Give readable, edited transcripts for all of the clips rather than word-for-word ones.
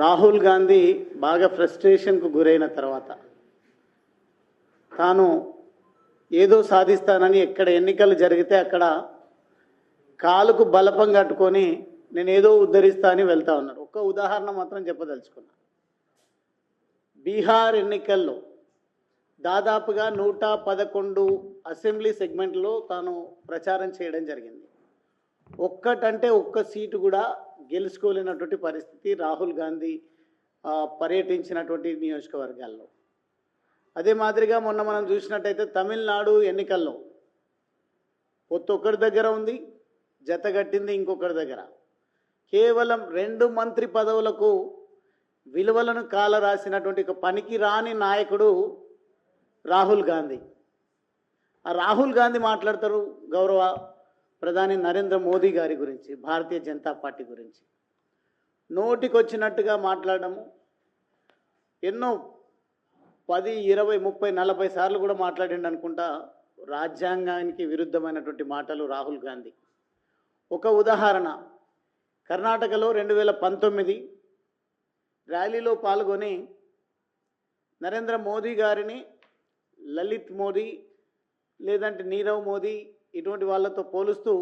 రాహుల్ గాంధీ బాగా ఫ్రస్ట్రేషన్కు గురైన తర్వాత తాను ఏదో సాధిస్తానని ఎక్కడ ఎన్నికలు జరిగితే అక్కడ కాలుకు బలపం కట్టుకొని నేను ఏదో ఉద్ధరిస్తా అని వెళ్తా ఉన్నాడు. ఒక్క ఉదాహరణ మాత్రం చెప్పదలుచుకున్నా. బీహార్ ఎన్నికల్లో దాదాపుగా 111 అసెంబ్లీ సెగ్మెంట్లో తాను ప్రచారం చేయడం జరిగింది. ఒక్కటంటే ఒక్క సీటు కూడా గెలుచుకోలేనటువంటి పరిస్థితి రాహుల్ గాంధీ పర్యటించినటువంటి నియోజకవర్గాల్లో. అదే మాదిరిగా మొన్న మనం చూసినట్టయితే తమిళనాడు ఎన్నికల్లో పొత్తు ఒకరి దగ్గర ఉంది, జతగట్టింది ఇంకొకరి దగ్గర. కేవలం 2 మంత్రి పదవులకు విలువలను కాల రాసినటువంటి ఒక పనికి రాని నాయకుడు రాహుల్ గాంధీ. ఆ రాహుల్ గాంధీ మాట్లాడతారు గౌరవ ప్రధాని నరేంద్ర మోదీ గారి గురించి, భారతీయ జనతా పార్టీ గురించి. నోటికి వచ్చినట్టుగా మాట్లాడము, ఎన్నో 10, 20, 30, 40 సార్లు కూడా మాట్లాడిండు అనుకుంటా. రాజ్యాంగానికి విరుద్ధమైనటువంటి మాటలు రాహుల్ గాంధీ. ఒక ఉదాహరణ, కర్ణాటకలో 2019 ర్యాలీలో పాల్గొని నరేంద్ర మోదీ గారిని లలిత్ మోదీ లేదంటే నీరవ్ మోదీ ఇటువంటి వాళ్ళతో పోలుస్తూ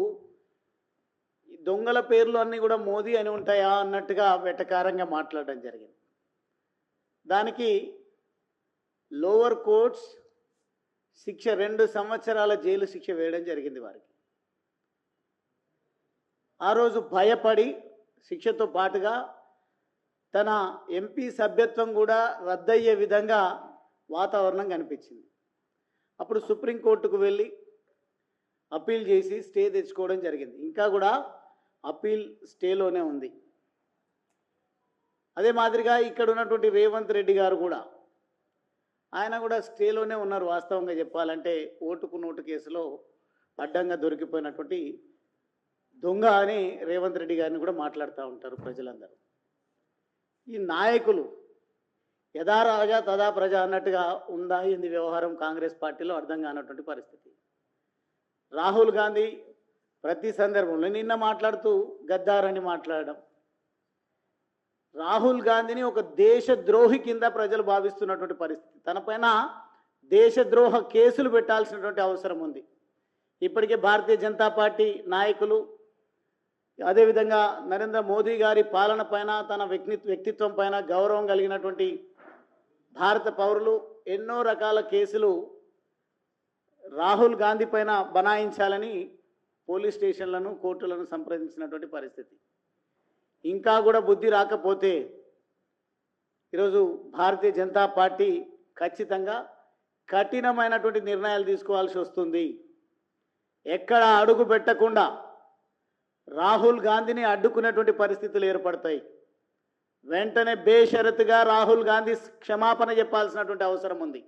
దొంగల పేర్లు అన్నీ కూడా మోదీ అని ఉంటాయా అన్నట్టుగా వెటకారంగా మాట్లాడడం జరిగింది. దానికి లోవర్ కోర్ట్స్ శిక్ష 2 సంవత్సరాల జైలు శిక్ష వేయడం జరిగింది వారికి. ఆ రోజు భయపడి శిక్షతో పాటుగా తన ఎంపీ సభ్యత్వం కూడా రద్దయ్యే విధంగా వాతావరణం కనిపించింది. అప్పుడు సుప్రీంకోర్టుకు వెళ్ళి అప్పీల్ చేసి స్టే తెచ్చుకోవడం జరిగింది. ఇంకా కూడా అప్పీల్ స్టేలోనే ఉంది. అదే మాదిరిగా ఇక్కడ ఉన్నటువంటి రేవంత్ రెడ్డి గారు కూడా, ఆయన కూడా స్టేలోనే ఉన్నారు. వాస్తవంగా చెప్పాలంటే ఓటుకు నోటు కేసులో అడ్డంగా దొరికిపోయినటువంటి దొంగ అని రేవంత్ రెడ్డి గారిని కూడా మాట్లాడుతూ ఉంటారు ప్రజలందరూ. ఈ నాయకులు యథా రాజా తదా ప్రజ అన్నట్టుగా ఉందా ఇది వ్యవహారం కాంగ్రెస్ పార్టీలో అర్థం కానటువంటి పరిస్థితి. రాహుల్ గాంధీ ప్రతి సందర్భంలో నిన్న మాట్లాడుతూ గద్దారని మాట్లాడడం, రాహుల్ గాంధీని ఒక దేశద్రోహి కింద ప్రజలు భావిస్తున్నటువంటి పరిస్థితి. తనపైన దేశద్రోహ కేసులు పెట్టాల్సినటువంటి అవసరం ఉంది. ఇప్పటికే భారతీయ జనతా పార్టీ నాయకులు, అదేవిధంగా నరేంద్ర మోదీ గారి పాలన పైన, తన వ్యక్తిత్వం పైన గౌరవం కలిగినటువంటి భారత పౌరులు ఎన్నో రకాల కేసులు రాహుల్ గాంధీ పైన బనాయించాలని పోలీస్ స్టేషన్లను, కోర్టులను సంప్రదించినటువంటి పరిస్థితి. ఇంకా కూడా బుద్ధి రాకపోతే ఈరోజు భారతీయ జనతా పార్టీ ఖచ్చితంగా కఠినమైనటువంటి నిర్ణయాలు తీసుకోవాల్సి వస్తుంది. ఎక్కడ అడుగు పెట్టకుండా రాహుల్ గాంధీని అడ్డుకునేటువంటి పరిస్థితులు ఏర్పడతాయి. వెంటనే బేషరతుగా రాహుల్ గాంధీ క్షమాపణ చెప్పాల్సినటువంటి అవసరం ఉంది.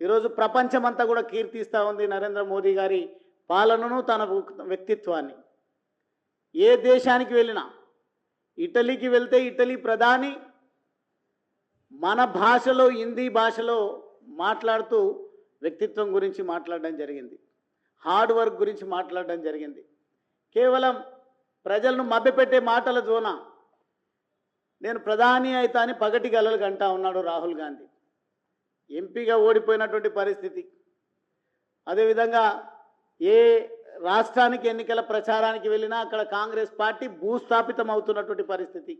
ఈరోజు ప్రపంచమంతా కూడా కీర్తిస్తూ ఉంది నరేంద్ర మోదీ గారి పాలనను, తన వ్యక్తిత్వాన్ని. ఏ దేశానికి వెళ్ళినా, ఇటలీకి వెళ్తే ఇటలీ ప్రధాని మన భాషలో, హిందీ భాషలో మాట్లాడుతూ వ్యక్తిత్వం గురించి మాట్లాడడం జరిగింది, హార్డ్ వర్క్ గురించి మాట్లాడడం జరిగింది. కేవలం ప్రజలను మభ్యపెట్టే మాటల జోన నేను ప్రధాని అయితా అని పగటి గలలు అంటా ఉన్నాడు రాహుల్ గాంధీ. ఎంపీగా ఓడిపోయినటువంటి పరిస్థితి. అదేవిధంగా ఏ రాష్ట్రానికి ఎన్నికల ప్రచారానికి వెళ్ళినా అక్కడ కాంగ్రెస్ పార్టీ భూస్థాపితం అవుతున్నటువంటి పరిస్థితి.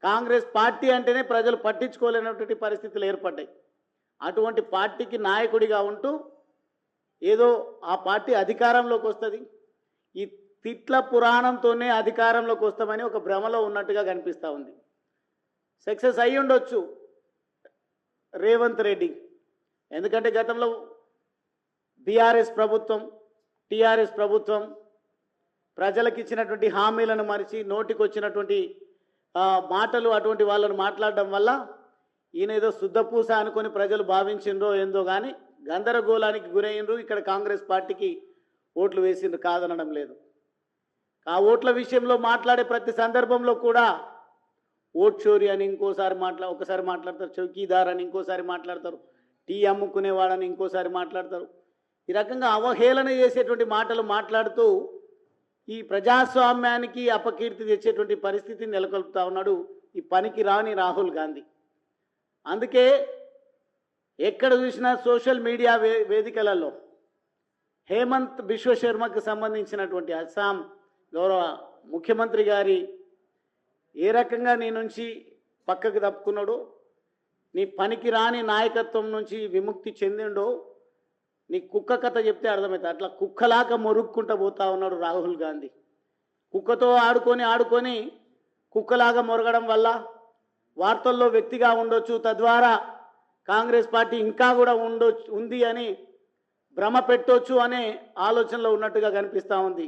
కాంగ్రెస్ పార్టీ అంటేనే ప్రజలు పట్టించుకోలేనటువంటి పరిస్థితులు ఏర్పడ్డాయి. అటువంటి పార్టీకి నాయకుడిగా ఉంటూ ఏదో ఆ పార్టీ అధికారంలోకి వస్తుంది, ఈ తిట్ల పురాణంతోనే అధికారంలోకి వస్తామని ఒక భ్రమలో ఉన్నట్టుగా కనిపిస్తూ ఉంది. సక్సెస్ అయ్యి ఉండొచ్చు రేవంత్ రెడ్డి, ఎందుకంటే గతంలో బీఆర్ఎస్ ప్రభుత్వం, టీఆర్ఎస్ ప్రభుత్వం ప్రజలకు ఇచ్చినటువంటి హామీలను మరిచి నోటికి వచ్చినటువంటి మాటలు అటువంటి వాళ్ళను మాట్లాడడం వల్ల ఈయన ఏదో శుద్ధపూస అనుకొని ప్రజలు భావించిండ్రో ఏందో కానీ గందరగోళానికి గురయ్యిండ్రు. ఇక్కడ కాంగ్రెస్ పార్టీకి ఓట్లు వేసిండ్రు, కాదనడం లేదు. ఆ ఓట్ల విషయంలో మాట్లాడే ప్రతి సందర్భంలో కూడా ఓట్ చోరీ అని ఒకసారి మాట్లాడతారు, చౌకీదార్ అని ఇంకోసారి మాట్లాడతారు, టీ అమ్ముకునేవాడని ఇంకోసారి మాట్లాడతారు. ఈ రకంగా అవహేళన చేసేటువంటి మాటలు మాట్లాడుతూ ఈ ప్రజాస్వామ్యానికి అపకీర్తి తెచ్చేటువంటి పరిస్థితిని నెలకొల్పుతా ఉన్నాడు ఈ పనికి రాని రాహుల్ గాంధీ. అందుకే ఎక్కడ చూసినా సోషల్ మీడియా వేదికలలో హేమంత్ బిశ్వ శర్మకు సంబంధించినటువంటి అస్సాం గౌరవ ముఖ్యమంత్రి గారి ఏ రకంగా నీ నుంచి పక్కకు తప్పుకున్నాడో, నీ పనికి రాని నాయకత్వం నుంచి విముక్తి చెందిండో నీ కుక్క కథ చెప్తే అర్థమవుతుంది. అట్లా కుక్కలాగా మొరుక్కుంటూ పోతా ఉన్నాడు రాహుల్ గాంధీ. కుక్కతో ఆడుకొని కుక్కలాగా మొరగడం వల్ల వార్తల్లో వ్యక్తిగా ఉండొచ్చు, తద్వారా కాంగ్రెస్ పార్టీ ఇంకా కూడా ఉంది అని భ్రమ పెట్టొచ్చు అనే ఆలోచనలో ఉన్నట్టుగా కనిపిస్తూ ఉంది.